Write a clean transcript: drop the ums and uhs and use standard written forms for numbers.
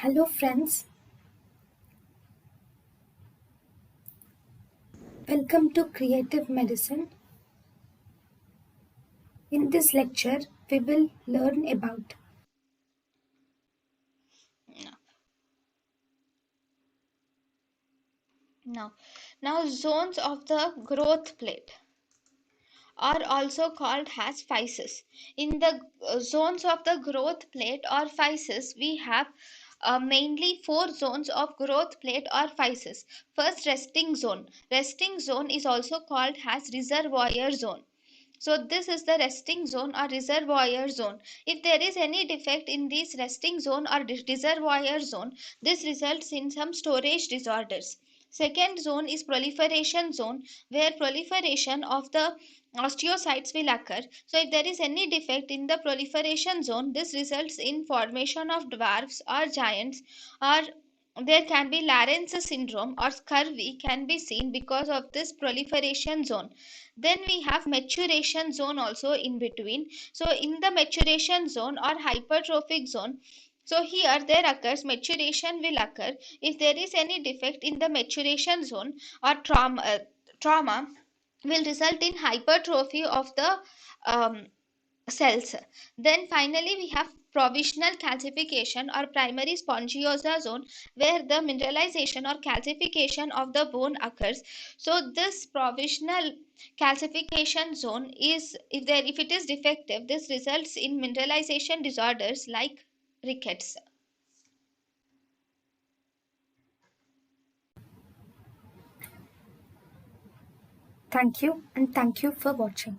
Hello, friends. Welcome to Creative Medicine. In this lecture, we will learn about No. Now, now zones of the growth plate are also called as physis. In the zones of the growth plate or physis, we have mainly four zones of growth plate or physis. First, resting zone. Resting zone is also called as reservoir zone. So this is the resting zone or reservoir zone. If there is any defect in this resting zone or reservoir zone, this results in some storage disorders. Second zone is proliferation zone, where proliferation of the osteocytes will occur. So if there is any defect in the proliferation zone, this results in formation of dwarfs or giants, or there can be Lorentz syndrome or scurvy can be seen because of this proliferation zone. Then we have maturation zone also in between. So in the maturation zone or hypertrophic zone, so here there occurs maturation will occur if there is any defect in the maturation zone, or trauma will result in hypertrophy of the cells. Then finally we have provisional calcification or primary spongiosa zone, where the mineralization or calcification of the bone occurs. So this provisional calcification zone is, if it is defective, this results in mineralization disorders like rickets. thank you and thank you for watching.